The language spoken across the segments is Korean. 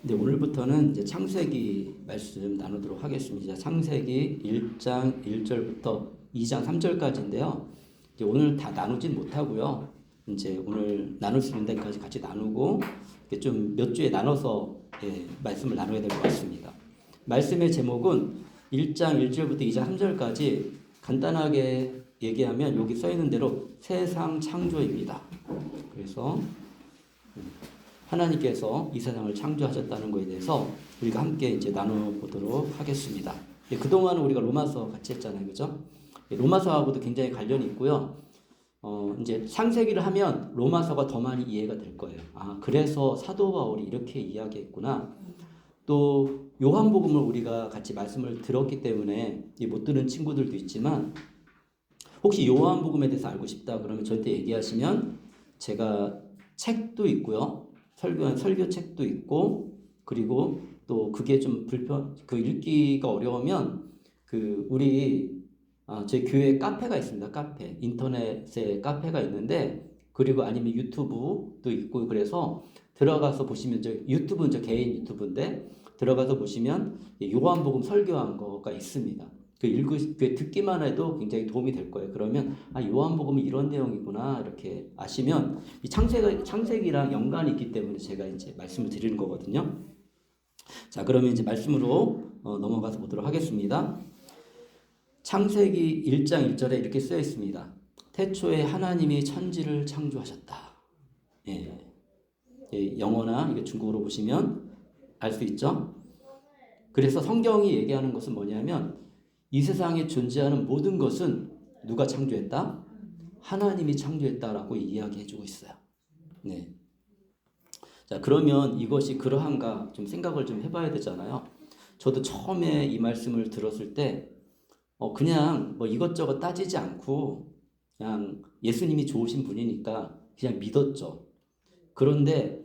네, 오늘부터는 이제 창세기 말씀 나누도록 하겠습니다. 창세기 1장 1절부터 2장 3절까지인데요. 이제 오늘 다 나누진 못하고요. 이제 오늘 나눌 수 있는 데까지 같이 나누고 좀 몇 주에 나눠서 말씀을 나눠야 될 것 같습니다. 말씀의 제목은 1장 1절부터 2장 3절까지 간단하게 얘기하면 여기 써 있는 대로 세상 창조입니다. 그래서 하나님께서 이 세상을 창조하셨다는 것에 대해서 우리가 함께 이제 나눠보도록 하겠습니다. 그동안은 우리가 로마서 같이 했잖아요. 그죠? 로마서하고도 굉장히 관련이 있고요. 이제 창세기를 하면 로마서가 더 많이 이해가 될 거예요. 아, 그래서 사도 바울이 이렇게 이야기했구나. 또 요한복음을 우리가 같이 말씀을 들었기 때문에 못 들은 친구들도 있지만 혹시 요한복음에 대해서 알고 싶다 그러면 저한테 얘기하시면 제가 책도 있고요. 설교책도 있고, 그리고 또 그게 좀 읽기가 어려우면, 저희 교회 카페가 있습니다. 카페. 인터넷에 카페가 있는데, 그리고 아니면 유튜브도 있고, 그래서 들어가서 보시면, 유튜브는 저 개인 유튜브인데, 들어가서 보시면 요한복음 설교한 거가 있습니다. 듣기만 해도 굉장히 도움이 될 거예요. 그러면 요한복음은 이런 내용이구나 이렇게 아시면 이 창세기랑 연관이 있기 때문에 제가 이제 말씀을 드리는 거거든요. 자, 그러면 이제 말씀으로 넘어가서 보도록 하겠습니다. 창세기 1장 1절에 이렇게 쓰여 있습니다. 태초에 하나님이 천지를 창조하셨다. 영어나 이게 중국어로 보시면 알 수 있죠. 그래서 성경이 얘기하는 것은 뭐냐면 이 세상에 존재하는 모든 것은 누가 창조했다? 하나님이 창조했다라고 이야기해주고 있어요. 네. 자, 그러면 이것이 그러한가 좀 생각을 좀 해봐야 되잖아요. 저도 처음에 이 말씀을 들었을 때 그냥 뭐 이것저것 따지지 않고 그냥 예수님이 좋으신 분이니까 그냥 믿었죠. 그런데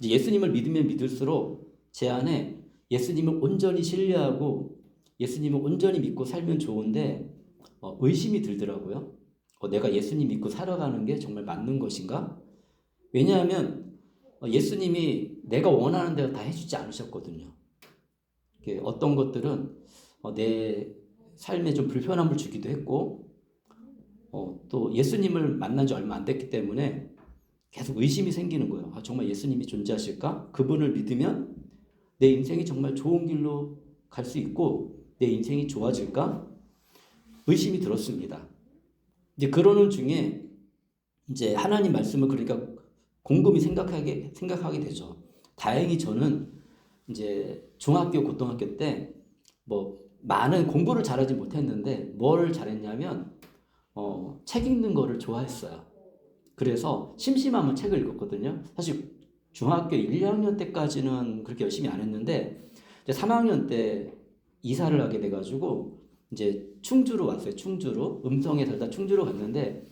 예수님을 믿으면 믿을수록 제 안에 예수님을 온전히 신뢰하고 예수님을 온전히 믿고 살면 좋은데 의심이 들더라고요. 내가 예수님 믿고 살아가는 게 정말 맞는 것인가? 왜냐하면 예수님이 내가 원하는 대로 다 해주지 않으셨거든요. 어떤 것들은 내 삶에 좀 불편함을 주기도 했고 또 예수님을 만난 지 얼마 안 됐기 때문에 계속 의심이 생기는 거예요. 정말 예수님이 존재하실까? 그분을 믿으면 내 인생이 정말 좋은 길로 갈 수 있고 내 인생이 좋아질까? 의심이 들었습니다. 이제 그러는 중에 이제 하나님 말씀을 그러니까 곰곰이 생각하게 되죠. 다행히 저는 이제 중학교, 고등학교 때 뭐 많은 공부를 잘하지 못했는데 뭘 잘했냐면 책 읽는 거를 좋아했어요. 그래서 심심하면 책을 읽었거든요. 사실 중학교 1, 2학년 때까지는 그렇게 열심히 안 했는데 이제 3학년 때 이사를 하게 돼가지고 이제 충주로 왔어요. 충주로 음성에 살다 충주로 갔는데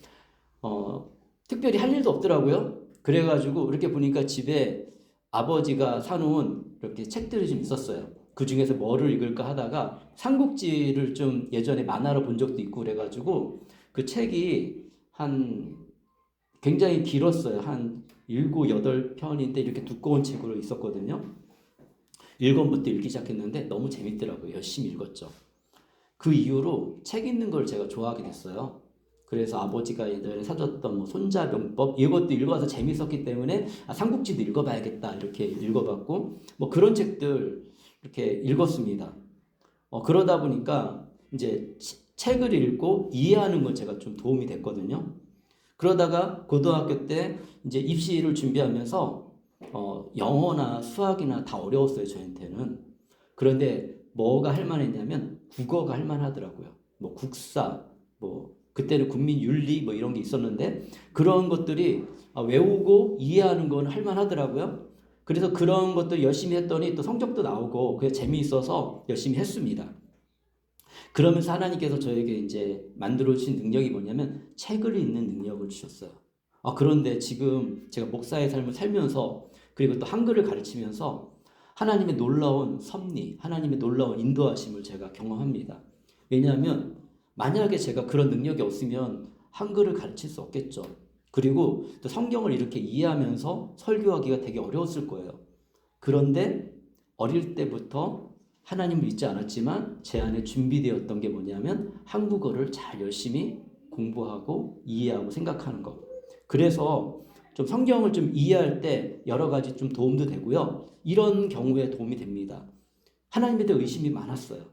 특별히 할 일도 없더라고요. 그래가지고 이렇게 보니까 집에 아버지가 사놓은 이렇게 책들이 좀 있었어요. 그 중에서 뭐를 읽을까 하다가 삼국지를 좀 예전에 만화로 본 적도 있고 그래가지고 그 책이 한 굉장히 길었어요. 한 7, 8편인데 이렇게 두꺼운 책으로 있었거든요. 1권부터 읽기 시작했는데 너무 재밌더라고요. 열심히 읽었죠. 그 이후로 책 읽는 걸 제가 좋아하게 됐어요. 그래서 아버지가 예전에 사줬던 뭐 손자병법 이것도 읽어서 재밌었기 때문에 삼국지도 읽어봐야겠다 이렇게 읽어봤고 뭐 그런 책들 이렇게 읽었습니다. 그러다 보니까 이제 책을 읽고 이해하는 건 제가 좀 도움이 됐거든요. 그러다가 고등학교 때 이제 입시를 준비하면서 영어나 수학이나 다 어려웠어요, 저한테는. 그런데 뭐가 할만했냐면 국어가 할만하더라고요. 뭐 국사, 뭐 그때는 국민윤리 뭐 이런 게 있었는데 그런 것들이 외우고 이해하는 건 할만하더라고요. 그래서 그런 것들 열심히 했더니 또 성적도 나오고 그게 재미있어서 열심히 했습니다. 그러면서 하나님께서 저에게 이제 만들어 주신 능력이 뭐냐면 책을 읽는 능력을 주셨어요. 그런데 지금 제가 목사의 삶을 살면서 그리고 또 한글을 가르치면서 하나님의 놀라운 섭리, 하나님의 놀라운 인도하심을 제가 경험합니다. 왜냐하면 만약에 제가 그런 능력이 없으면 한글을 가르칠 수 없겠죠. 그리고 또 성경을 이렇게 이해하면서 설교하기가 되게 어려웠을 거예요. 그런데 어릴 때부터 하나님을 믿지 않았지만 제 안에 준비되었던 게 뭐냐면 한국어를 잘 열심히 공부하고 이해하고 생각하는 것. 그래서 좀 성경을 좀 이해할 때 여러 가지 좀 도움도 되고요. 이런 경우에 도움이 됩니다. 하나님에 대해 의심이 많았어요.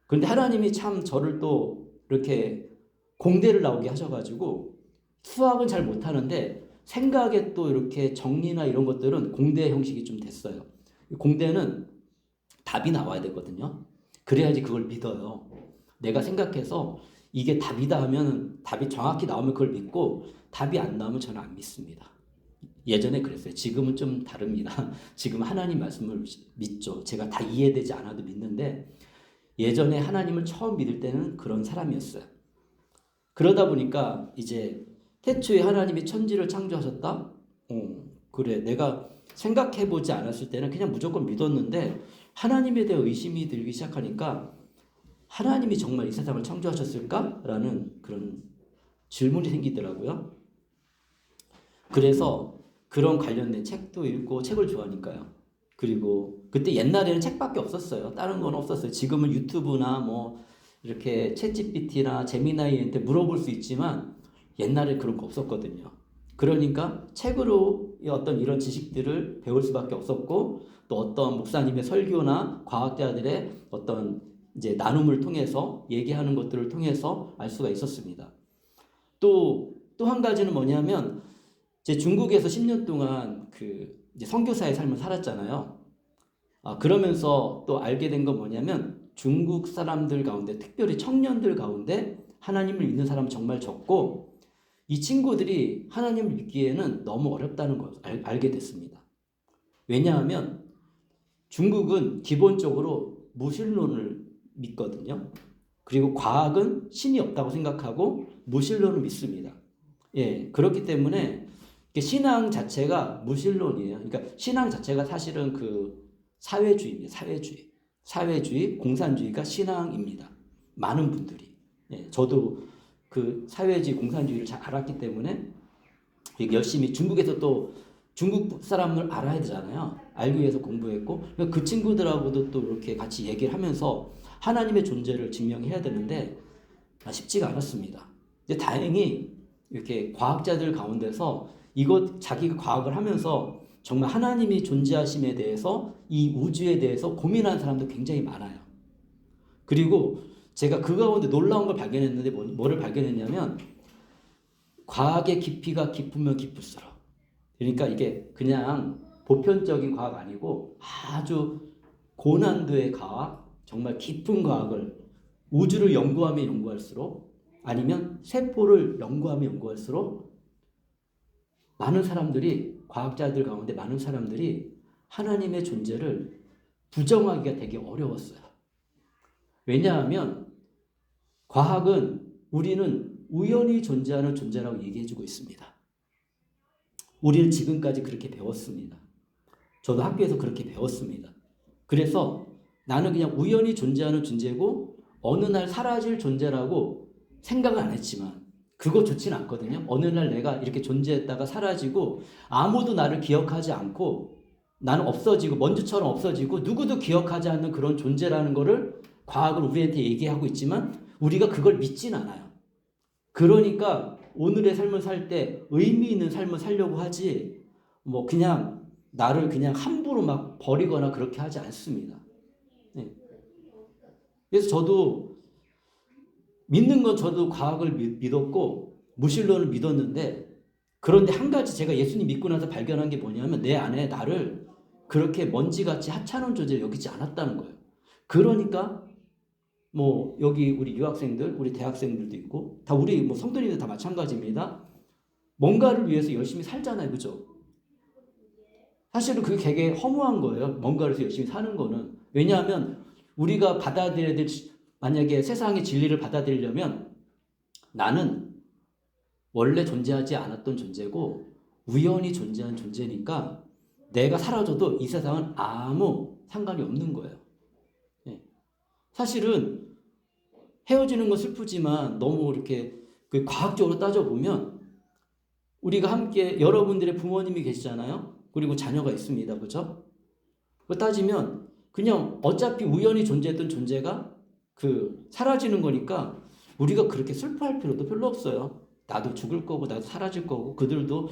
그런데 하나님이 참 저를 또 이렇게 공대를 나오게 하셔가지고 수학은 잘 못하는데 생각에 또 이렇게 정리나 이런 것들은 공대 형식이 좀 됐어요. 공대는 답이 나와야 되거든요. 그래야지 그걸 믿어요. 내가 생각해서 이게 답이다 하면 답이 정확히 나오면 그걸 믿고 답이 안 나오면 저는 안 믿습니다. 예전에 그랬어요. 지금은 좀 다릅니다. 지금 하나님 말씀을 믿죠. 제가 다 이해되지 않아도 믿는데 예전에 하나님을 처음 믿을 때는 그런 사람이었어요. 그러다 보니까 이제 태초에 하나님이 천지를 창조하셨다? 그래. 내가 생각해보지 않았을 때는 그냥 무조건 믿었는데 하나님에 대해 의심이 들기 시작하니까 하나님이 정말 이 세상을 창조하셨을까? 라는 그런 질문이 생기더라고요. 그래서 그런 관련된 책도 읽고 책을 좋아하니까요. 그리고 그때 옛날에는 책밖에 없었어요. 다른 건 없었어요. 지금은 유튜브나 뭐 이렇게 챗GPT나 제미나이한테 물어볼 수 있지만 옛날에 그런 거 없었거든요. 그러니까 책으로 어떤 이런 지식들을 배울 수밖에 없었고 또 어떤 목사님의 설교나 과학자들의 어떤 이제 나눔을 통해서 얘기하는 것들을 통해서 알 수가 있었습니다. 또 한 가지는 뭐냐면 제 중국에서 10년 동안 그 이제 선교사의 삶을 살았잖아요. 그러면서 또 알게 된 건 뭐냐면 중국 사람들 가운데 특별히 청년들 가운데 하나님을 믿는 사람은 정말 적고 이 친구들이 하나님을 믿기에는 너무 어렵다는 걸 알게 됐습니다. 왜냐하면 중국은 기본적으로 무신론을 믿거든요. 그리고 과학은 신이 없다고 생각하고 무신론을 믿습니다. 예, 그렇기 때문에 신앙 자체가 무신론이에요. 그러니까 신앙 자체가 사실은 그 사회주의입니다. 사회주의, 공산주의가 신앙입니다. 많은 분들이. 예, 저도 그 사회주의, 공산주의를 잘 알았기 때문에 열심히 중국에서 또 중국 사람을 알아야 되잖아요. 알기 위해서 공부했고 그 친구들하고도 또 이렇게 같이 얘기를 하면서 하나님의 존재를 증명해야 되는데 쉽지가 않았습니다. 근데 다행히 이렇게 과학자들 가운데서 이것 자기가 과학을 하면서 정말 하나님이 존재하심에 대해서 이 우주에 대해서 고민하는 사람도 굉장히 많아요. 그리고 제가 그 가운데 놀라운 걸 발견했는데 뭐를 발견했냐면 과학의 깊이가 깊으면 깊을수록 그러니까 이게 그냥 보편적인 과학 아니고 아주 고난도의 과학 정말 깊은 과학을 우주를 연구하면 연구할수록 아니면 세포를 연구하면 연구할수록 많은 사람들이 과학자들 가운데 많은 사람들이 하나님의 존재를 부정하기가 되게 어려웠어요. 왜냐하면 과학은 우리는 우연히 존재하는 존재라고 얘기해주고 있습니다. 우리는 지금까지 그렇게 배웠습니다. 저도 학교에서 그렇게 배웠습니다. 그래서 나는 그냥 우연히 존재하는 존재고 어느 날 사라질 존재라고 생각은 안 했지만 그거 좋진 않거든요. 어느 날 내가 이렇게 존재했다가 사라지고 아무도 나를 기억하지 않고 나는 없어지고 먼지처럼 없어지고 누구도 기억하지 않는 그런 존재라는 거를 과학은 우리한테 얘기하고 있지만 우리가 그걸 믿진 않아요. 그러니까 오늘의 삶을 살 때 의미 있는 삶을 살려고 하지 뭐 그냥 나를 그냥 함부로 막 버리거나 그렇게 하지 않습니다. 네. 그래서 저도 믿는 건 저도 과학을 믿었고 무신론을 믿었는데 그런데 한 가지 제가 예수님 믿고 나서 발견한 게 뭐냐면 내 안에 나를 그렇게 먼지같이 하찮은 존재로 여기지 않았다는 거예요. 그러니까 뭐 여기 우리 유학생들, 우리 대학생들도 있고 다 우리 뭐 성도님들 다 마찬가지입니다. 뭔가를 위해서 열심히 살잖아요. 그죠? 사실은 그게 되게 허무한 거예요. 뭔가를 위해서 열심히 사는 거는. 왜냐하면 우리가 받아들여야 될 만약에 세상의 진리를 받아들이려면 나는 원래 존재하지 않았던 존재고 우연히 존재한 존재니까 내가 사라져도 이 세상은 아무 상관이 없는 거예요. 사실은 헤어지는 건 슬프지만 너무 이렇게 과학적으로 따져보면 우리가 함께 여러분들의 부모님이 계시잖아요. 그리고 자녀가 있습니다. 그죠? 그 따지면 그냥 어차피 우연히 존재했던 존재가 사라지는 거니까 우리가 그렇게 슬퍼할 필요도 별로 없어요. 나도 죽을 거고 나도 사라질 거고 그들도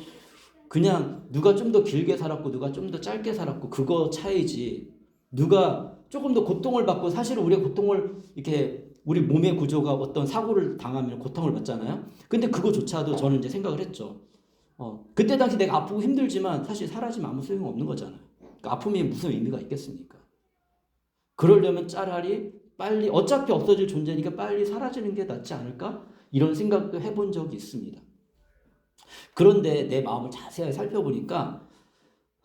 그냥 누가 좀 더 길게 살았고 누가 좀 더 짧게 살았고 그거 차이지. 누가 조금 더 고통을 받고 사실은 우리가 고통을 이렇게 우리 몸의 구조가 어떤 사고를 당하면 고통을 받잖아요. 근데 그거조차도 저는 이제 생각을 했죠. 그때 당시 내가 아프고 힘들지만 사실 사라지면 아무 소용 없는 거잖아요. 그러니까 아픔이 무슨 의미가 있겠습니까? 그러려면 차라리 빨리 어차피 없어질 존재니까 빨리 사라지는 게 낫지 않을까? 이런 생각도 해본 적이 있습니다. 그런데 내 마음을 자세히 살펴보니까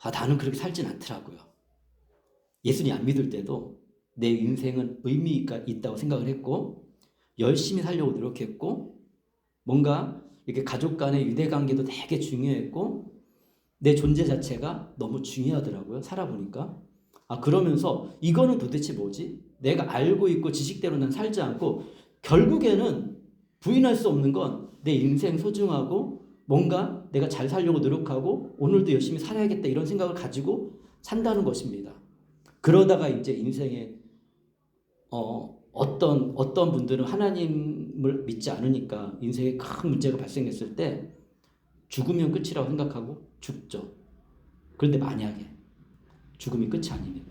나는 그렇게 살진 않더라고요. 예수님 안 믿을 때도 내 인생은 의미가 있다고 생각을 했고 열심히 살려고 노력했고 뭔가 이렇게 가족 간의 유대관계도 되게 중요했고 내 존재 자체가 너무 중요하더라고요. 살아보니까. 그러면서 이거는 도대체 뭐지? 내가 알고 있고 지식대로 난 살지 않고 결국에는 부인할 수 없는 건 내 인생 소중하고 뭔가 내가 잘 살려고 노력하고 오늘도 열심히 살아야겠다 이런 생각을 가지고 산다는 것입니다. 그러다가 이제 인생에 어떤 분들은 하나님을 믿지 않으니까 인생에 큰 문제가 발생했을 때 죽으면 끝이라고 생각하고 죽죠. 그런데 만약에 죽음이 끝이 아니면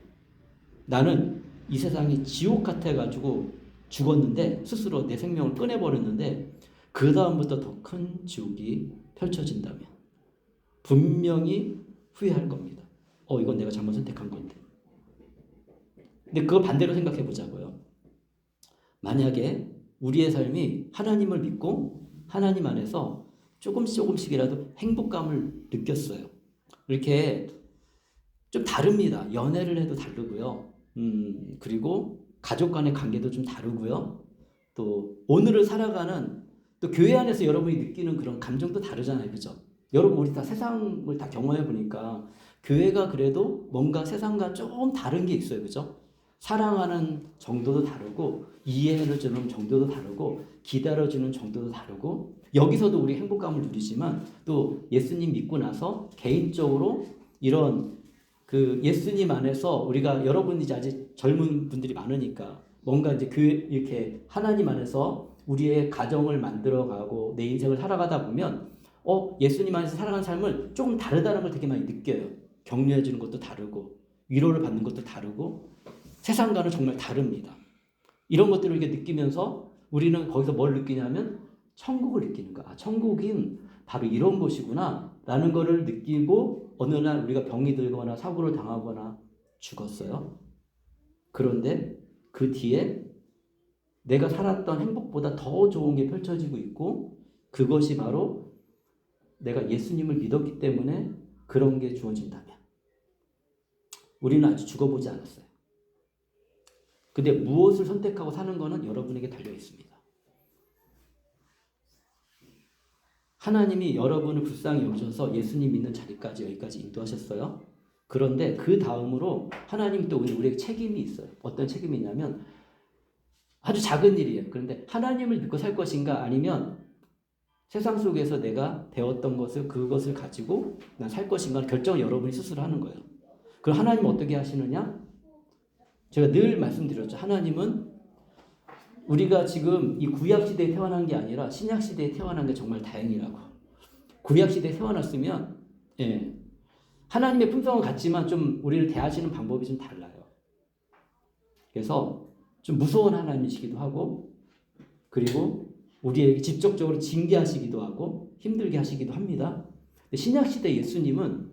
나는 이 세상이 지옥 같아가지고 죽었는데 스스로 내 생명을 꺼내버렸는데 그 다음부터 더 큰 지옥이 펼쳐진다면 분명히 후회할 겁니다. 이건 내가 잘못 선택한 건데. 근데 그거 반대로 생각해 보자고요. 만약에 우리의 삶이 하나님을 믿고 하나님 안에서 조금씩이라도 행복감을 느꼈어요. 이렇게 좀 다릅니다. 연애를 해도 다르고요. 그리고 가족 간의 관계도 좀 다르고요. 또 오늘을 살아가는 또 교회 안에서 여러분이 느끼는 그런 감정도 다르잖아요. 그죠? 여러분 우리 다 세상을 다 경험해 보니까 교회가 그래도 뭔가 세상과 좀 다른 게 있어요. 그죠? 사랑하는 정도도 다르고 이해해주는 정도도 다르고 기다려주는 정도도 다르고 여기서도 우리 행복감을 누리지만 또 예수님 믿고 나서 개인적으로 이런 예수님 안에서 우리가 여러분이 이제 아직 젊은 분들이 많으니까 뭔가 이제 이렇게 하나님 안에서 우리의 가정을 만들어가고 내 인생을 살아가다 보면 예수님 안에서 살아가는 삶을 조금 다르다는 걸 되게 많이 느껴요. 격려해 주는 것도 다르고 위로를 받는 것도 다르고 세상과는 정말 다릅니다. 이런 것들을 이렇게 느끼면서 우리는 거기서 뭘 느끼냐면 천국을 느끼는 거야. 천국은 바로 이런 곳이구나 라는 거를 느끼고 어느 날 우리가 병이 들거나 사고를 당하거나 죽었어요. 그런데 그 뒤에 내가 살았던 행복보다 더 좋은 게 펼쳐지고 있고 그것이 바로 내가 예수님을 믿었기 때문에 그런 게 주어진다면 우리는 아직 죽어보지 않았어요. 근데 무엇을 선택하고 사는 거는 여러분에게 달려 있습니다. 하나님이 여러분을 불쌍히 여기셔서 예수님 믿는 자리까지 여기까지 인도하셨어요. 그런데 그 다음으로 하나님 또 우리에게 책임이 있어요. 어떤 책임이 있냐면 아주 작은 일이에요. 그런데 하나님을 믿고 살 것인가 아니면 세상 속에서 내가 배웠던 것을 그것을 가지고 난 살 것인가 결정을 여러분이 스스로 하는 거예요. 그럼 하나님은 어떻게 하시느냐? 제가 늘 말씀드렸죠. 하나님은 우리가 지금 이 구약시대에 태어난 게 아니라 신약시대에 태어난 게 정말 다행이라고. 구약시대에 태어났으면 하나님의 품성은 같지만 좀 우리를 대하시는 방법이 좀 달라요. 그래서 좀 무서운 하나님이시기도 하고 그리고 우리에게 직접적으로 징계하시기도 하고 힘들게 하시기도 합니다. 신약시대 예수님은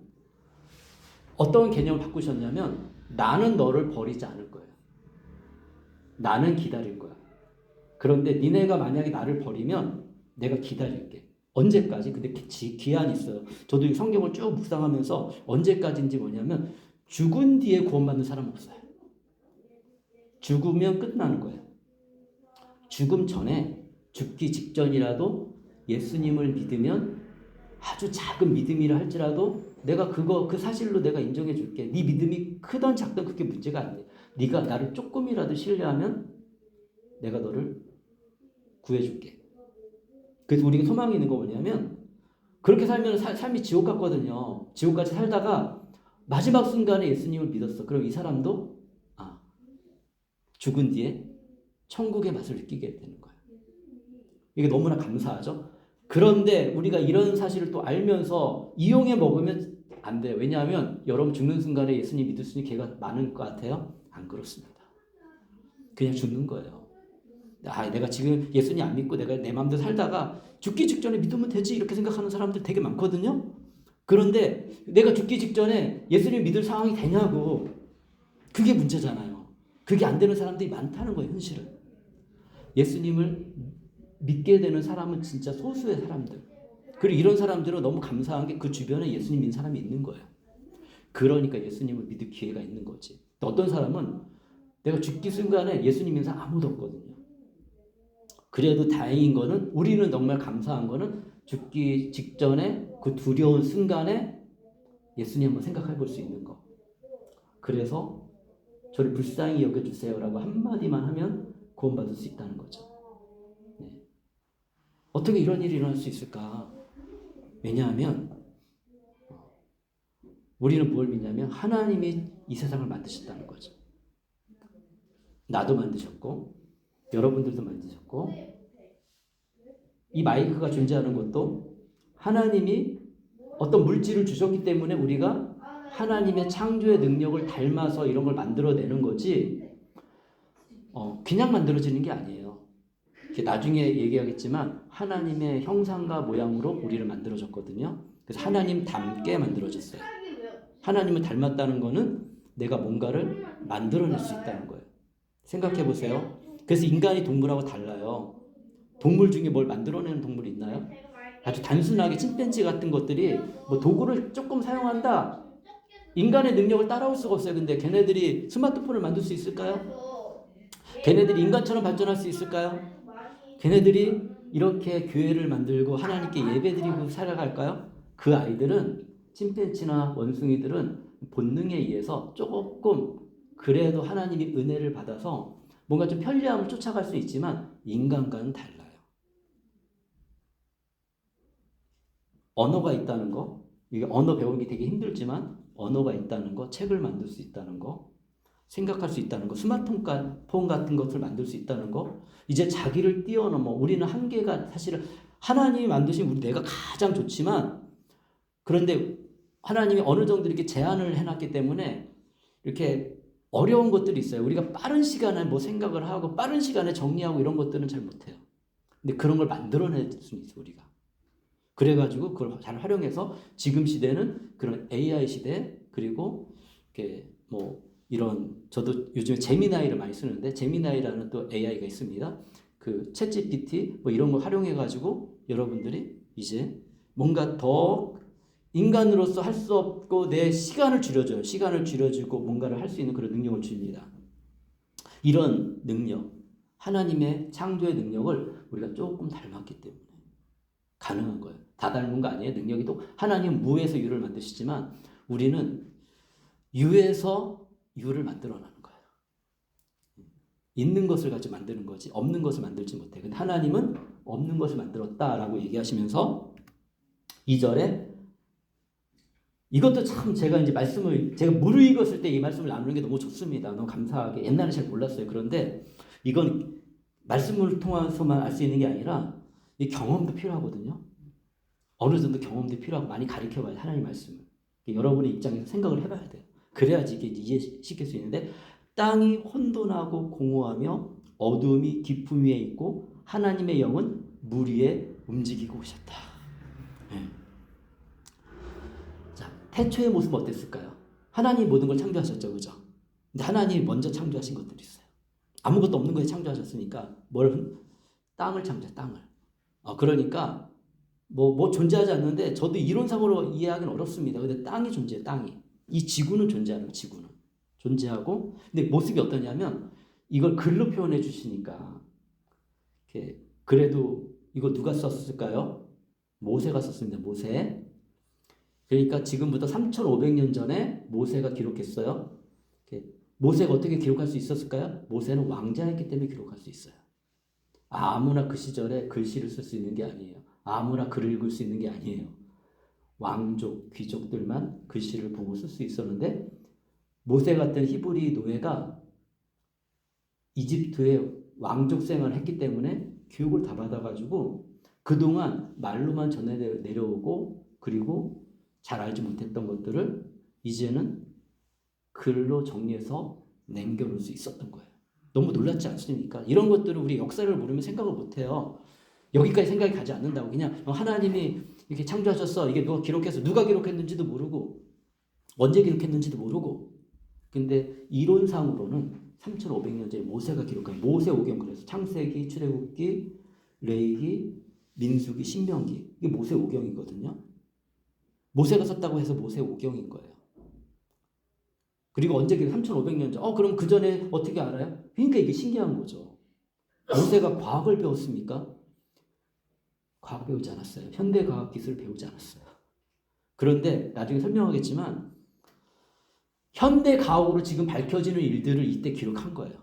어떤 개념을 바꾸셨냐면 나는 너를 버리지 않을 거예요. 나는 기다릴 거야. 그런데 니네가 만약에 나를 버리면 내가 기다릴게. 언제까지? 근데 기한이 있어요. 저도 이 성경을 쭉 묵상하면서 언제까지인지 뭐냐면 죽은 뒤에 구원받는 사람 없어요. 죽으면 끝나는 거예요. 죽음 전에 죽기 직전이라도 예수님을 믿으면 아주 작은 믿음이라 할지라도 내가 그 사실로 내가 인정해 줄게. 네 믿음이 크든 작든 그게 문제가 안 돼. 네가 나를 조금이라도 신뢰하면 내가 너를 구해줄게. 그래서 우리가 소망이 있는 거 뭐냐면 그렇게 살면 삶이 지옥 같거든요. 지옥같이 살다가 마지막 순간에 예수님을 믿었어. 그럼 이 사람도 죽은 뒤에 천국의 맛을 느끼게 되는 거예요. 이게 너무나 감사하죠. 그런데 우리가 이런 사실을 또 알면서 이용해 먹으면 안 돼요. 왜냐하면 여러분 죽는 순간에 예수님 믿을 수 있는 기회가 많을 것 같아요? 안 그렇습니다. 그냥 죽는 거예요. 내가 지금 예수님 안 믿고 내가 내 마음대로 살다가 죽기 직전에 믿으면 되지 이렇게 생각하는 사람들 되게 많거든요. 그런데 내가 죽기 직전에 예수님 믿을 상황이 되냐고. 그게 문제잖아요. 그게 안 되는 사람들이 많다는 거예요, 현실은. 예수님을 믿게 되는 사람은 진짜 소수의 사람들. 그리고 이런 사람들은 너무 감사한 게 그 주변에 예수님 믿는 사람이 있는 거예요. 그러니까 예수님을 믿을 기회가 있는 거지. 또 어떤 사람은 내가 죽기 순간에 예수님 믿는 사람 아무도 없거든요. 그래도 다행인 거는 우리는 정말 감사한 거는 죽기 직전에 그 두려운 순간에 예수님 한번 생각해 볼 수 있는 거. 그래서 저를 불쌍히 여겨주세요라고 한마디만 하면 구원받을 수 있다는 거죠. 네. 어떻게 이런 일이 일어날 수 있을까? 왜냐하면 우리는 뭘 믿냐면 하나님이 이 세상을 만드셨다는 거죠. 나도 만드셨고 여러분들도 만드셨고 이 마이크가 존재하는 것도 하나님이 어떤 물질을 주셨기 때문에 우리가 하나님의 창조의 능력을 닮아서 이런 걸 만들어내는 거지 그냥 만들어지는 게 아니에요. 나중에 얘기하겠지만 하나님의 형상과 모양으로 우리를 만들어졌거든요. 그래서 하나님 닮게 만들어졌어요. 하나님을 닮았다는 거는 내가 뭔가를 만들어낼 수 있다는 거예요. 생각해 보세요. 그래서 인간이 동물하고 달라요. 동물 중에 뭘 만들어내는 동물이 있나요? 아주 단순하게 침팬지 같은 것들이 뭐 도구를 조금 사용한다. 인간의 능력을 따라올 수가 없어요. 근데 걔네들이 스마트폰을 만들 수 있을까요? 걔네들이 인간처럼 발전할 수 있을까요? 걔네들이 이렇게 교회를 만들고 하나님께 예배드리고 살아갈까요? 그 아이들은 침팬지나 원숭이들은 본능에 의해서 조금 그래도 하나님이 은혜를 받아서 뭔가 좀 편리함을 쫓아갈 수 있지만 인간과는 달라요. 언어가 있다는 거, 이게 언어 배우는 게 되게 힘들지만 언어가 있다는 거, 책을 만들 수 있다는 거, 생각할 수 있다는 거, 스마트폰 같은 것을 만들 수 있다는 거, 이제 자기를 뛰어넘어 우리는 한계가 사실은 하나님이 만드신 우리 뇌가 가장 좋지만 그런데 하나님이 어느 정도 이렇게 제한을 해놨기 때문에 이렇게 어려운 것들이 있어요. 우리가 빠른 시간에 뭐 생각을 하고 빠른 시간에 정리하고 이런 것들은 잘 못해요. 근데 그런 걸 만들어낼 수 있어 우리가. 그래가지고 그걸 잘 활용해서 지금 시대는 그런 AI 시대 그리고 이렇게 뭐 이런 저도 요즘에 제미나이를 많이 쓰는데 제미나이라는 또 AI가 있습니다. 그 챗GPT 뭐 이런 걸 활용해가지고 여러분들이 이제 뭔가 더 인간으로서 할 수 없고 내 시간을 줄여줘요. 시간을 줄여주고 뭔가를 할 수 있는 그런 능력을 줍니다. 이런 능력, 하나님의 창조의 능력을 우리가 조금 닮았기 때문에 가능한 거예요. 다 닮은 거 아니에요. 능력이 또 하나님 무에서 유를 만드시지만 우리는 유에서 유를 만들어내는 거예요. 있는 것을 가지고 만드는 거지 없는 것을 만들지 못해. 근데 하나님은 없는 것을 만들었다라고 얘기하시면서 2절에 이것도 참 제가 이제 말씀을 제가 무르익었을 때 이 말씀을 나누는 게 너무 좋습니다. 너무 감사하게. 옛날에 잘 몰랐어요. 그런데 이건 말씀을 통해서만 알 수 있는 게 아니라 이 경험도 필요하거든요. 어느 정도 경험도 필요하고 많이 가르쳐봐야 하나님 말씀을. 여러분의 입장에서 생각을 해봐야 돼요. 그래야지 이게 이해시킬 수 있는데 땅이 혼돈하고 공허하며 어둠이 깊음 위에 있고 하나님의 영은 물 위에 움직이고 오셨다. 네. 자, 태초의 모습 어땠을까요? 하나님 모든 걸 창조하셨죠, 그죠? 근데 하나님이 먼저 창조하신 것들이 있어요. 아무것도 없는 거에 창조하셨으니까 땅을 창조해, 땅을. 그러니까 뭐 존재하지 않는데 저도 이론상으로 이해하기는 어렵습니다. 근데 땅이 존재해, 땅이. 이 지구는 존재하는 지구는 존재하고 근데 모습이 어떠냐면 이걸 글로 표현해 주시니까 이렇게 그래도 이거 누가 썼을까요? 모세가 썼습니다. 모세. 그러니까 지금부터 3,500년 전에 모세가 기록했어요. 모세가 어떻게 기록할 수 있었을까요? 모세는 왕자였기 때문에 기록할 수 있어요. 아무나 그 시절에 글씨를 쓸 수 있는 게 아니에요. 아무나 글을 읽을 수 있는 게 아니에요. 왕족, 귀족들만 글씨를 보고 쓸 수 있었는데 모세 같은 히브리 노예가 이집트의 왕족 생활을 했기 때문에 교육을 다 받아가지고 그동안 말로만 전해 내려오고 그리고 잘 알지 못했던 것들을 이제는 글로 정리해서 남겨놓을 수 있었던 거예요. 너무 놀랍지 않습니까? 이런 것들을 우리 역사를 모르면 생각을 못해요. 여기까지 생각이 가지 않는다고. 그냥 하나님이 이렇게 창조하셨어. 이게 누가 기록해서 누가 기록했는지도 모르고 언제 기록했는지도 모르고. 근데 이론상으로는 3,500년 전에 모세가 기록한 모세 오경, 그래서 창세기, 출애굽기, 레위기, 민수기, 신명기, 이게 모세 오경이거든요. 모세가 썼다고 해서 모세 오경인 거예요. 그리고 언제 기록? 3,500년 전. 그럼 그 전에 어떻게 알아요? 그러니까 이게 신기한 거죠. 모세가 과학을 배웠습니까? 과학 배우지 않았어요. 현대과학 기술을 배우지 않았어요. 그런데 나중에 설명하겠지만 현대과학으로 지금 밝혀지는 일들을 이때 기록한 거예요.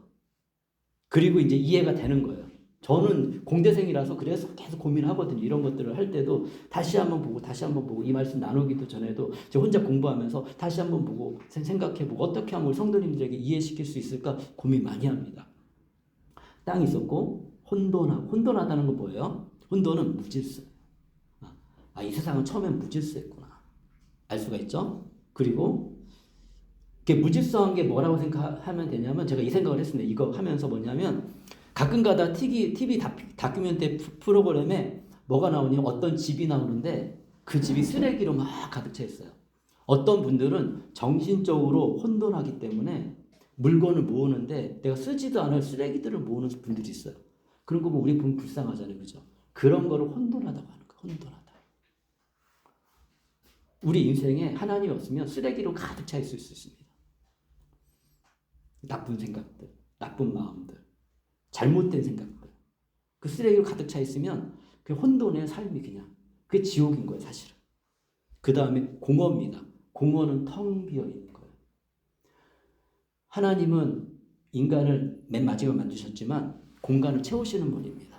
그리고 이제 이해가 되는 거예요. 저는 공대생이라서 그래서 계속 고민하거든요. 이런 것들을 할 때도 다시 한번 보고 이 말씀 나누기도 전에도 저 혼자 공부하면서 다시 한번 보고 생각해보고 어떻게 하면 우리 성도님들에게 이해시킬 수 있을까 고민 많이 합니다. 땅이 있었고 혼돈하다는 건 뭐예요? 혼돈은 무질서. 이 세상은 처음엔 무질서했구나. 알 수가 있죠? 그리고 무질서한 게 뭐라고 생각하면 되냐면 제가 이 생각을 했습니다. 이거 하면서 뭐냐면 가끔가다 TV 다큐멘터리 프로그램에 뭐가 나오냐면 어떤 집이 나오는데 그 집이 쓰레기로 막 가득 차 있어요. 어떤 분들은 정신적으로 혼돈하기 때문에 물건을 모으는데 내가 쓰지도 않을 쓰레기들을 모으는 분들이 있어요. 그런 거 보면 우리 보면 불쌍하잖아요. 그죠? 그런 거를 혼돈하다고 하는 거예요. 혼돈하다. 우리 인생에 하나님이 없으면 쓰레기로 가득 차 있을 수 있습니다. 나쁜 생각들, 나쁜 마음들, 잘못된 생각들. 그 쓰레기로 가득 차 있으면 그 혼돈의 삶이 그냥 그게 지옥인 거예요, 사실은. 그 다음에 공허입니다. 공허는 텅 비어 있는 거예요. 하나님은 인간을 맨 마지막에 만드셨지만 공간을 채우시는 분입니다.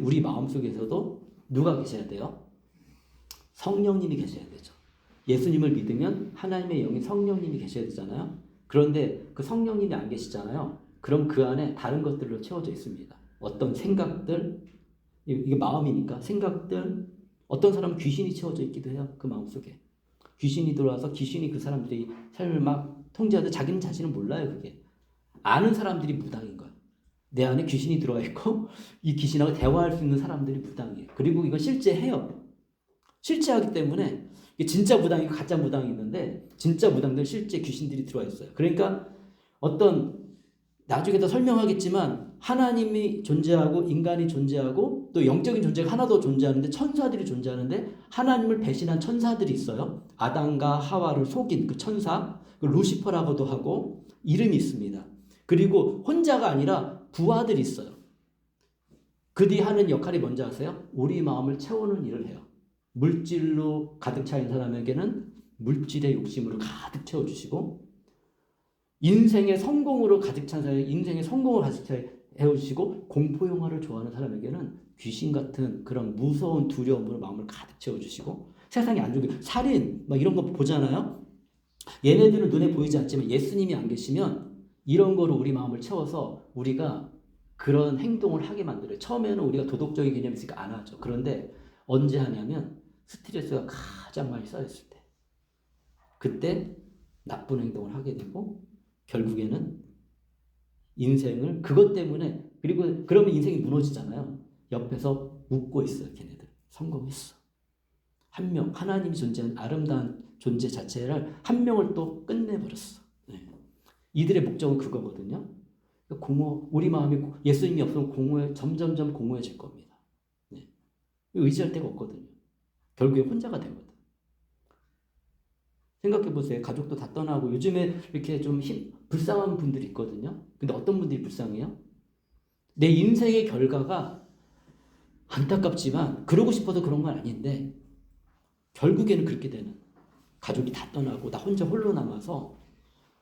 우리 마음속에서도 누가 계셔야 돼요? 성령님이 계셔야 되죠. 예수님을 믿으면 하나님의 영이 성령님이 계셔야 되잖아요. 그런데 그 성령님이 안 계시잖아요. 그럼 그 안에 다른 것들로 채워져 있습니다. 어떤 생각들, 이게 마음이니까 생각들, 어떤 사람은 귀신이 채워져 있기도 해요. 그 마음속에. 귀신이 들어와서 귀신이 그 사람들이 삶을 막 통제하는데 자기는 자신은 몰라요. 그게. 아는 사람들이 무당인 거예요. 내 안에 귀신이 들어와 있고 이 귀신하고 대화할 수 있는 사람들이 무당이에요. 그리고 이건 실제 해요. 실제 하기 때문에 진짜 무당이고 가짜 무당이 있는데 진짜 무당들 실제 귀신들이 들어와 있어요. 그러니까 어떤 나중에 더 설명하겠지만 하나님이 존재하고 인간이 존재하고 또 영적인 존재가 하나 더 존재하는데 천사들이 존재하는데 하나님을 배신한 천사들이 있어요. 아담과 하와를 속인 그 천사, 그 루시퍼라고도 하고 이름이 있습니다. 그리고 혼자가 아니라 부하들이 있어요. 그들이 하는 역할이 뭔지 아세요? 우리 마음을 채우는 일을 해요. 물질로 가득 차 있는 사람에게는 물질의 욕심으로 가득 채워주시고 인생의 성공으로 가득 찬 사람에게 인생의 성공을 가득 채워주시고 공포 영화를 좋아하는 사람에게는 귀신 같은 그런 무서운 두려움으로 마음을 가득 채워주시고 세상에 안 좋은 살인 막 이런 거 보잖아요. 얘네들은 눈에 보이지 않지만 예수님이 안 계시면 이런 거로 우리 마음을 채워서 우리가 그런 행동을 하게 만들어요. 처음에는 우리가 도덕적인 개념이 있으니까 안 하죠. 그런데 언제 하냐면 스트레스가 가장 많이 쌓였을 때. 그때 나쁜 행동을 하게 되고 결국에는 인생을 그것 때문에 그리고 그러면 인생이 무너지잖아요. 옆에서 웃고 있어요. 걔네들. 성공했어. 한 명, 하나님이 존재한 아름다운 존재 자체를 한 명을 또 끝내버렸어. 네. 이들의 목적은 그거거든요. 공허, 우리 마음이 예수님이 없으면 점점점 공허해질 겁니다. 네. 의지할 데가 없거든요. 결국에 혼자가 되거든. 생각해보세요. 가족도 다 떠나고 요즘에 이렇게 좀 불쌍한 분들이 있거든요. 근데 어떤 분들이 불쌍해요? 내 인생의 결과가 안타깝지만 그러고 싶어서 그런 건 아닌데 결국에는 그렇게 되는 가족이 다 떠나고 나 혼자 홀로 남아서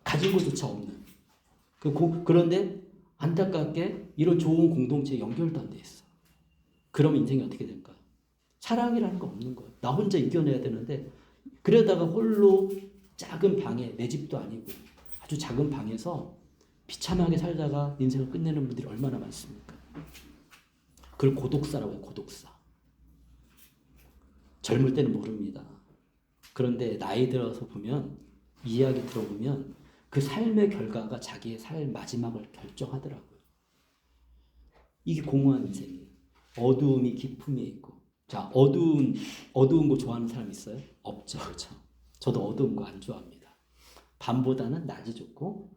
가진 것조차 없는 그런데 안타깝게 이런 좋은 공동체에 연결도 안 돼 있어. 그럼 인생이 어떻게 될까요? 사랑이라는 거 없는 거예요. 나 혼자 이겨내야 되는데 그러다가 홀로 작은 방에, 내 집도 아니고 아주 작은 방에서 비참하게 살다가 인생을 끝내는 분들이 얼마나 많습니까? 그걸 고독사라고 해요. 고독사. 젊을 때는 모릅니다. 그런데 나이 들어서 보면, 이야기 들어보면 그 삶의 결과가 자기의 삶 마지막을 결정하더라고요. 이게 공허한 인생이에요. 어두움이 기품이 있고. 자, 어두운 거 좋아하는 사람 있어요? 없죠. 그렇죠? 저도 어두운 거 안 좋아합니다. 밤보다는 낮이 좋고,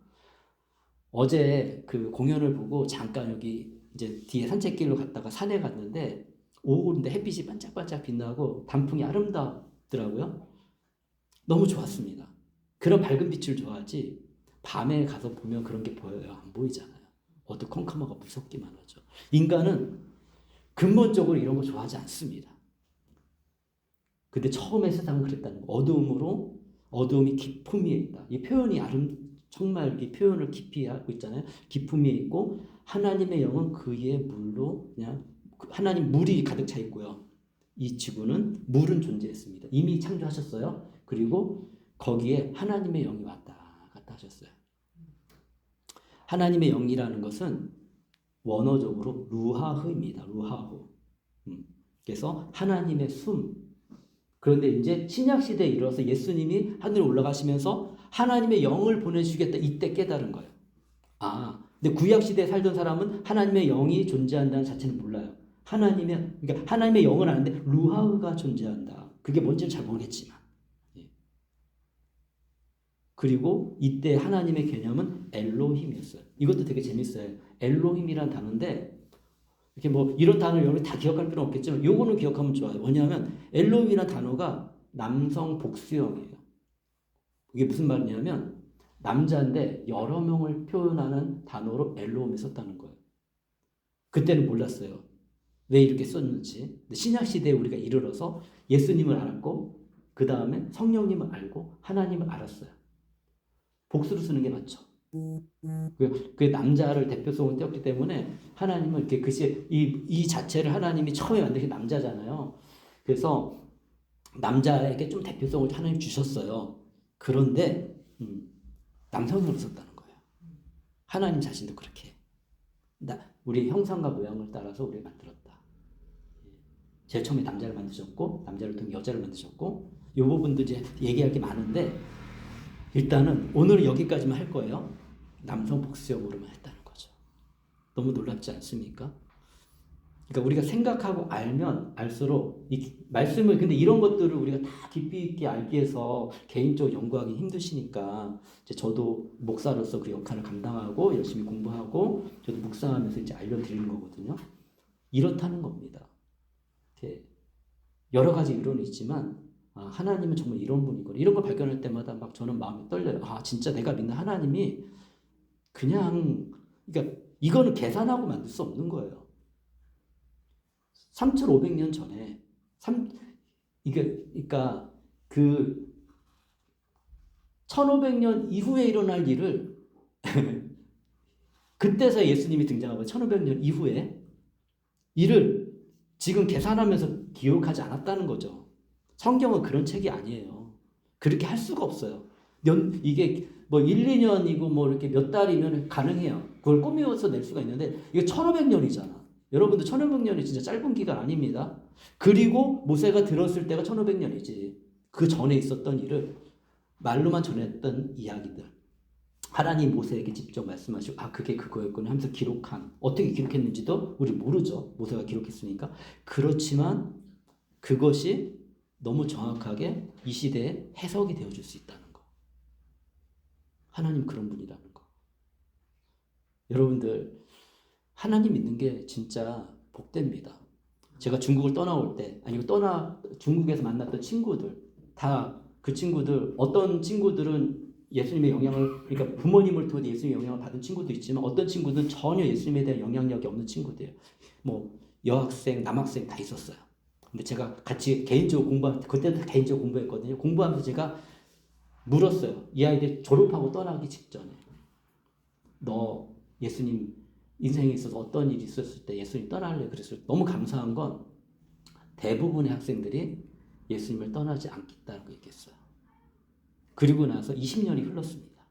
어제 그 공연을 보고 잠깐 여기 이제 뒤에 산책길로 갔다가 산에 갔는데, 오후인데 햇빛이 반짝반짝 빛나고 단풍이 아름답더라고요. 너무 좋았습니다. 그런 밝은 빛을 좋아하지, 밤에 가서 보면 그런 게 보여요? 안 보이잖아요. 어두컴컴하고 무섭기만 하죠. 인간은 근본적으로 이런 거 좋아하지 않습니다. 근데 처음에 세상은 그랬다는 거. 어두움이 기품이 있다. 이 표현이 정말 이 표현을 깊이 하고 있잖아요. 기품이 있고, 하나님의 영은 그의 물로, 그냥 하나님 물이 가득 차 있고요. 이 지구는 물은 존재했습니다. 이미 창조하셨어요. 그리고 거기에 하나님의 영이 왔다 갔다 하셨어요. 하나님의 영이라는 것은 원어적으로 루하흐입니다. 루하흐. 그래서 하나님의 숨. 그런데 이제 신약 시대에 이르러서 예수님이 하늘에 올라가시면서 하나님의 영을 보내주시겠다, 이때 깨달은 거예요. 근데 구약 시대에 살던 사람은 하나님의 영이 존재한다는 자체는 몰라요. 그러니까 하나님의 영은 아는데 루하흐가 존재한다. 그게 뭔지는 잘 모르겠지만. 그리고 이때 하나님의 개념은 엘로힘이었어요. 이것도 되게 재밌어요. 엘로힘이란 단어인데, 이렇게 뭐 이런 단어를 여러분이 다 기억할 필요는 없겠지만 요거는 기억하면 좋아요. 왜냐하면 엘로힘이란 단어가 남성 복수형이에요. 이게 무슨 말이냐면, 남자인데 여러 명을 표현하는 단어로 엘로힘을 썼다는 거예요. 그때는 몰랐어요. 왜 이렇게 썼는지. 신약 시대에 우리가 이르러서 예수님을 알았고, 그 다음에 성령님을 알고 하나님을 알았어요. 복수로 쓰는 게 맞죠. 그 남자를 대표성으로 띄었기 때문에 하나님은 이렇게 글씨 이 자체를 하나님이 처음에 만든 게 남자잖아요. 그래서 남자에게 좀 대표성을 하나님 주셨어요. 그런데 남성으로 썼다는 거예요. 하나님 자신도 그렇게 우리 형상과 모양을 따라서 우리를 만들었다. 제일 처음에 남자를 만드셨고, 남자를 통해 여자를 만드셨고, 이 부분도 이제 얘기할 게 많은데, 일단은 오늘 여기까지만 할 거예요. 남성 복수형으로만 했다는 거죠. 너무 놀랍지 않습니까? 그러니까 우리가 생각하고 알면 알수록 이 말씀을, 근데 이런 것들을 우리가 다 깊이 있게 알기 위해서 개인적으로 연구하기 힘드시니까, 이제 저도 목사로서 그 역할을 감당하고 열심히 공부하고 저도 묵상하면서 이제 알려드리는 거거든요. 이렇다는 겁니다. 이렇게 여러 가지 이론이 있지만, 하나님은 정말 이런 분이고, 이런 걸 발견할 때마다 막 저는 마음이 떨려요. 진짜 내가 믿는 하나님이 그냥, 그러니까 이거는 계산하고 만들 수 없는 거예요. 3,500년 전에, 그러니까 그 1,500년 이후에 일어날 일을 그때서 예수님이 등장하고 1,500년 이후에 일을 지금 계산하면서 기록하지 않았다는 거죠. 성경은 그런 책이 아니에요. 그렇게 할 수가 없어요. 이게 뭐 1, 2년이고 뭐 이렇게 몇 달이면 가능해요. 그걸 꾸며서 낼 수가 있는데, 이게 1,500년이잖아. 여러분들 1,500년이 진짜 짧은 기간 아닙니다. 그리고 모세가 들었을 때가 1,500년이지. 그 전에 있었던 일을 말로만 전했던 이야기들. 하나님 모세에게 직접 말씀하시고, 그게 그거였구나 하면서 어떻게 기록했는지도 우리 모르죠. 모세가 기록했으니까. 그렇지만 그것이 너무 정확하게 이 시대에 해석이 되어줄 수 있다는 거. 하나님 그런 분이라는 거. 여러분들, 하나님 믿는 게 진짜 복됩니다. 제가 중국을 떠나올 때, 중국에서 만났던 친구들, 그 친구들, 어떤 친구들은 예수님의 영향을, 그러니까 부모님을 통해 예수님의 영향을 받은 친구도 있지만, 어떤 친구들은 전혀 예수님에 대한 영향력이 없는 친구들이에요. 뭐 여학생, 남학생 다 있었어요. 근데 제가 같이 개인적으로 그때도 개인적으로 공부했거든요. 공부하면서 제가 물었어요. 이 아이들 졸업하고 떠나기 직전에, 너 예수님 인생에 있어서 어떤 일이 있었을 때 예수님 떠날래? 그랬을 때 너무 감사한 건 대부분의 학생들이 예수님을 떠나지 않겠다고 얘기했어요. 그리고 나서 20년이 흘렀습니다.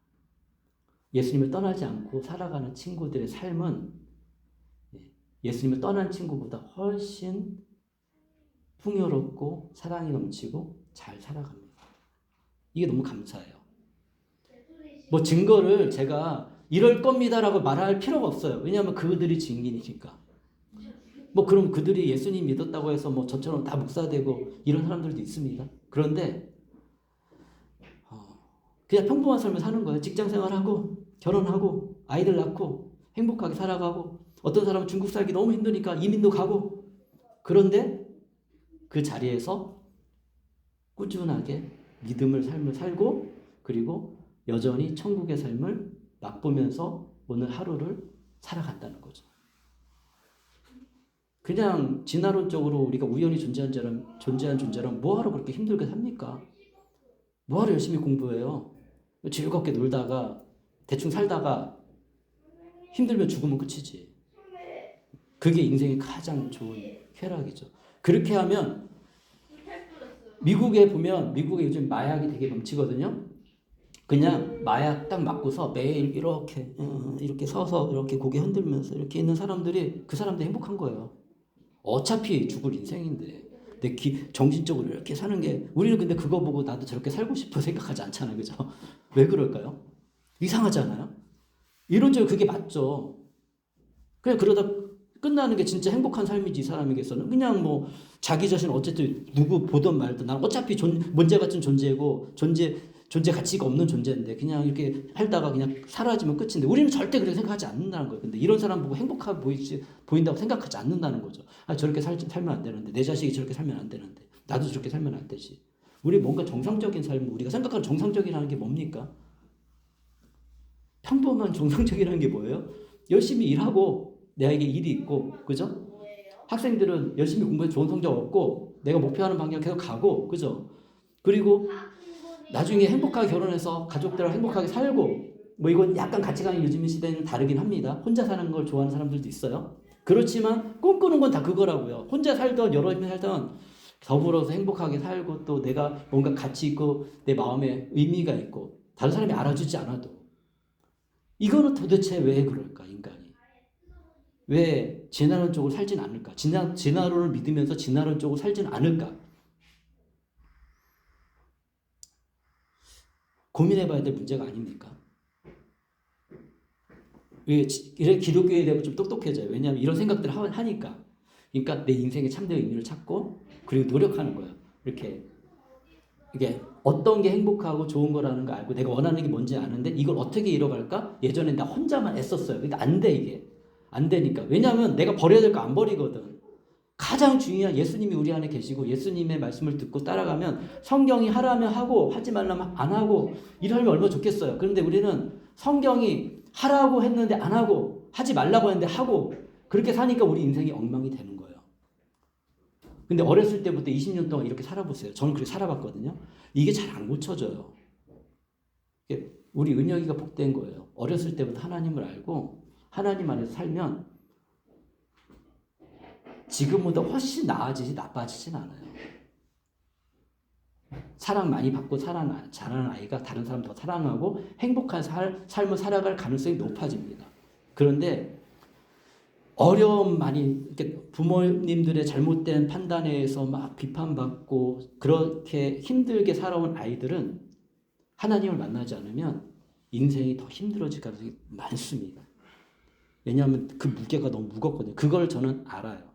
예수님을 떠나지 않고 살아가는 친구들의 삶은 예수님을 떠난 친구보다 훨씬 풍요롭고 사랑이 넘치고 잘 살아갑니다. 이게 너무 감사해요. 뭐 증거를 제가 이럴 겁니다라고 말할 필요가 없어요. 왜냐하면 그들이 증인이니까. 뭐 그럼 그들이 예수님 믿었다고 해서 뭐 저처럼 다 목사 되고 이런 사람들도 있습니다. 그런데 그냥 평범한 삶을 사는 거예요. 직장 생활하고 결혼하고 아이들 낳고 행복하게 살아가고 어떤 사람은 중국 살기 너무 힘드니까 이민도 가고 그런데 그 자리에서 꾸준하게 믿음의 삶을 살고 그리고 여전히 천국의 삶을 맛보면서 오늘 하루를 살아간다는 거죠. 그냥 진화론적으로 우리가 우연히 존재한 존재라면 뭐하러 그렇게 힘들게 삽니까? 뭐하러 열심히 공부해요? 즐겁게 놀다가 대충 살다가 힘들면 죽으면 끝이지. 그게 인생의 가장 좋은 쾌락이죠. 그렇게 하면 미국에 보면 미국에 요즘 마약이 되게 넘치거든요. 그냥 마약 딱 맞고서 매일 이렇게 서서 이렇게 고개 흔들면서 이렇게 있는 사람들이 그 사람들 행복한 거예요. 어차피 죽을 인생인데 내 정신적으로 이렇게 사는 게 우리는 근데 그거 보고 나도 저렇게 살고 싶어 생각하지 않잖아요. 그죠? 왜 그럴까요? 이상하잖아요. 이론적으로 그게 맞죠. 그냥 그러다 끝나는 게 진짜 행복한 삶이지 이 사람에게서는. 그냥 뭐 자기 자신 어쨌든 누구 보던 말든 나는 어차피 문제 같은 존재고 존재 가치가 없는 존재인데 그냥 이렇게 살다가 그냥 사라지면 끝인데 우리는 절대 그렇게 생각하지 않는다는 거예요. 근데 이런 사람 보고 행복하게 보인다고 생각하지 않는다는 거죠. 아, 저렇게 살면 안 되는데 내 자식이 저렇게 살면 안 되는데 나도 저렇게 살면 안 되지. 우리 뭔가 정상적인 삶, 우리가 생각하는 정상적이라는 게 뭡니까? 평범한 정상적이라는 게 뭐예요? 열심히 일하고 내에게 일이 있고, 그죠? 학생들은 열심히 공부해서 좋은 성적 얻고 내가 목표하는 방향 계속 가고, 그죠? 그리고 나중에 행복하게 결혼해서 가족들하고 행복하게 살고, 뭐 이건 약간 가치관이 요즘 시대는 다르긴 합니다. 혼자 사는 걸 좋아하는 사람들도 있어요. 그렇지만 꿈꾸는 건 다 그거라고요. 혼자 살던 여러 살던 더불어서 행복하게 살고 또 내가 뭔가 가치 있고 내 마음에 의미가 있고 다른 사람이 알아주지 않아도 이거는 도대체 왜 그럴까 인간이? 왜 진화론 쪽으로 살진 않을까? 진화론을 믿으면서 진화론 쪽으로 살진 않을까? 고민해봐야 될 문제가 아닙니까? 왜 이래 기독교에 대해 좀 똑똑해져요. 왜냐하면 이런 생각들을 하니까. 그러니까 내 인생의 참된 의미를 찾고 그리고 노력하는 거예요. 이렇게 이게 어떤 게 행복하고 좋은 거라는 거 알고 내가 원하는 게 뭔지 아는데 이걸 어떻게 이뤄갈까? 예전에 나 혼자만 애썼어요. 근데 안 돼 이게. 안 되니까. 왜냐하면 내가 버려야 될 거 안 버리거든. 가장 중요한 예수님이 우리 안에 계시고 예수님의 말씀을 듣고 따라가면 성경이 하라면 하고 하지 말라면 안 하고 이러면 얼마나 좋겠어요. 그런데 우리는 성경이 하라고 했는데 안 하고 하지 말라고 했는데 하고 그렇게 사니까 우리 인생이 엉망이 되는 거예요. 근데 어렸을 때부터 20년 동안 이렇게 살아보세요. 저는 그렇게 살아봤거든요. 이게 잘 안 고쳐져요. 우리 은혁이가 복된 거예요. 어렸을 때부터 하나님을 알고 하나님 안에서 살면 지금보다 훨씬 나아지지 나빠지진 않아요. 사랑 많이 받고 자라는 아이가 다른 사람 더 사랑하고 행복한 삶을 살아갈 가능성이 높아집니다. 그런데 어려움 많이 부모님들의 잘못된 판단에 의해서 막 비판받고 그렇게 힘들게 살아온 아이들은 하나님을 만나지 않으면 인생이 더 힘들어질 가능성이 많습니다. 왜냐하면 그 무게가 너무 무겁거든요. 그걸 저는 알아요.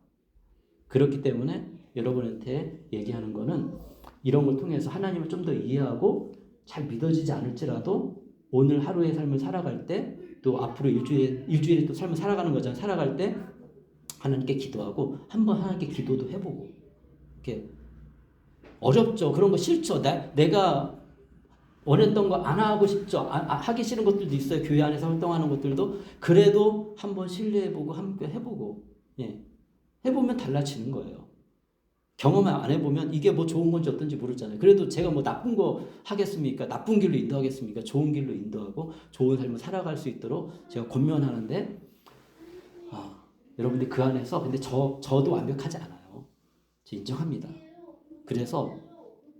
그렇기 때문에 여러분한테 얘기하는 거는 이런 걸 통해서 하나님을 좀 더 이해하고 잘 믿어지지 않을지라도 오늘 하루의 삶을 살아갈 때 또 앞으로 일주일에 또 삶을 살아가는 거잖아요. 살아갈 때 하나님께 기도하고 한번 하나님께 기도도 해보고 이렇게 어렵죠. 그런 거 싫죠. 내가 원했던 거 안 하고 싶죠. 하기 싫은 것들도 있어요. 교회 안에서 활동하는 것들도. 그래도 한번 신뢰해보고 함께 해보고 해보면 달라지는 거예요. 경험 안 해보면 이게 뭐 좋은 건지 어떤지 모르잖아요. 그래도 제가 뭐 나쁜 거 하겠습니까? 나쁜 길로 인도하겠습니까? 좋은 길로 인도하고 좋은 삶을 살아갈 수 있도록 제가 권면하는데 여러분들 그 안에서 근데 저도 완벽하지 않아요. 저 인정합니다. 그래서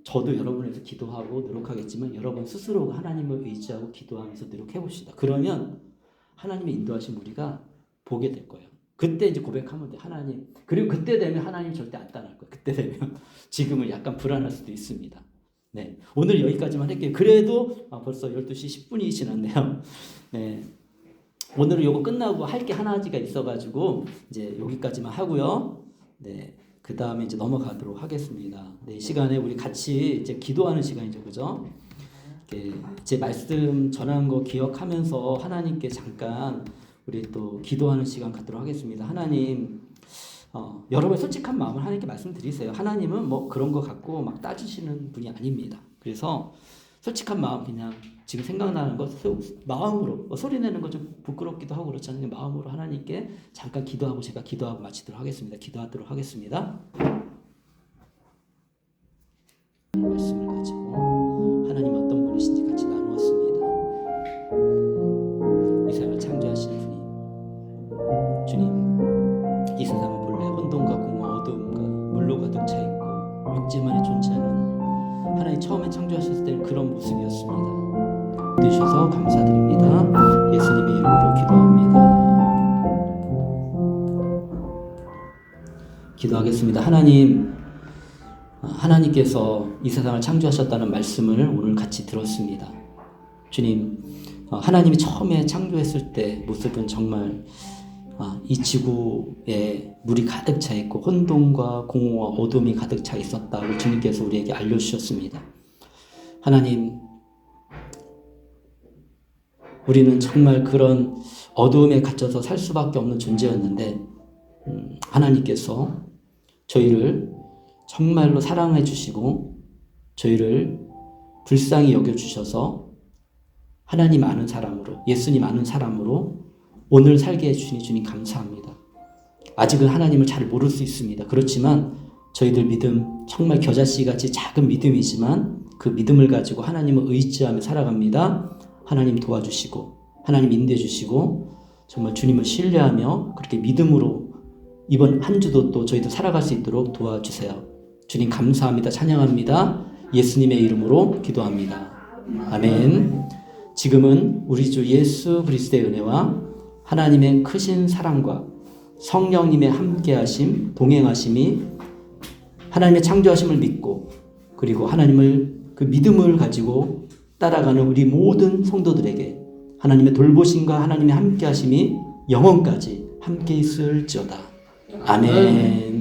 저도 여러분에서 기도하고 노력하겠지만 여러분 스스로가 하나님을 의지하고 기도하면서 노력해 봅시다. 그러면 하나님의 인도하신 우리가 보게 될 거예요. 그때 이제 고백하면 돼. 하나님. 그리고 그때 되면 하나님 절대 안 떠날 거예요. 그때 되면 지금은 약간 불안할 수도 있습니다. 네, 오늘 여기까지만 할게요. 그래도 벌써 12시 10분이 지났네요. 네, 오늘은 이거 끝나고 할 게 하나지가 있어가지고 이제 여기까지만 하고요. 네, 그 다음에 이제 넘어가도록 하겠습니다. 네, 이 시간에 우리 같이 이제 기도하는 시간이죠, 그죠? 제 말씀 전한 거 기억하면서 하나님께 잠깐 우리 또 기도하는 시간 갖도록 하겠습니다. 하나님, 여러분의 솔직한 마음을 하나님께 말씀드리세요. 하나님은 뭐 그런 거 갖고 막 따지시는 분이 아닙니다. 그래서 솔직한 마음, 그냥 지금 생각나는 것 마음으로 소리 내는 거 좀 부끄럽기도 하고 그렇잖아요. 마음으로 하나님께 잠깐 기도하고 제가 기도하고 마치도록 하겠습니다. 기도하도록 하겠습니다. 말씀을 가지고 하나님 어떤 분이신지 같이 나누었습니다. 이 세상을 창조하신 분이 주님, 이 세상은 본래 혼돈과 공허, 어두움과 물로 가득 차 있고 육지만이 존재하는 하나님 처음에 창조하셨을 때는 그런 모습이었습니다. 주셔서 감사드립니다. 예수님의 이름으로 기도합니다. 기도하겠습니다. 하나님께서 이 세상을 창조하셨다는 말씀을 오늘 같이 들었습니다. 주님, 하나님이 처음에 창조했을 때 모습은 정말 이 지구에 물이 가득 차 있고 혼돈과 공허와 어둠이 가득 차 있었다고 주님께서 우리에게 알려주셨습니다. 하나님, 우리는 정말 그런 어두움에 갇혀서 살 수밖에 없는 존재였는데 하나님께서 저희를 정말로 사랑해 주시고 저희를 불쌍히 여겨주셔서 하나님 아는 사람으로, 예수님 아는 사람으로 오늘 살게 해주시니 주님 감사합니다. 아직은 하나님을 잘 모를 수 있습니다. 그렇지만 저희들 믿음, 정말 겨자씨같이 작은 믿음이지만 그 믿음을 가지고 하나님을 의지하며 살아갑니다. 하나님 도와주시고 하나님 인도해 주시고 정말 주님을 신뢰하며 그렇게 믿음으로 이번 한 주도 또 저희도 살아갈 수 있도록 도와주세요. 주님 감사합니다. 찬양합니다. 예수님의 이름으로 기도합니다. 아멘. 지금은 우리 주 예수 그리스도의 은혜와 하나님의 크신 사랑과 성령님의 함께하심, 동행하심이 하나님의 창조하심을 믿고 그리고 하나님을 그 믿음을 가지고 따라가는 우리 모든 성도들에게 하나님의 돌보심과 하나님의 함께하심이 영원까지 함께 있을지어다. 아멘.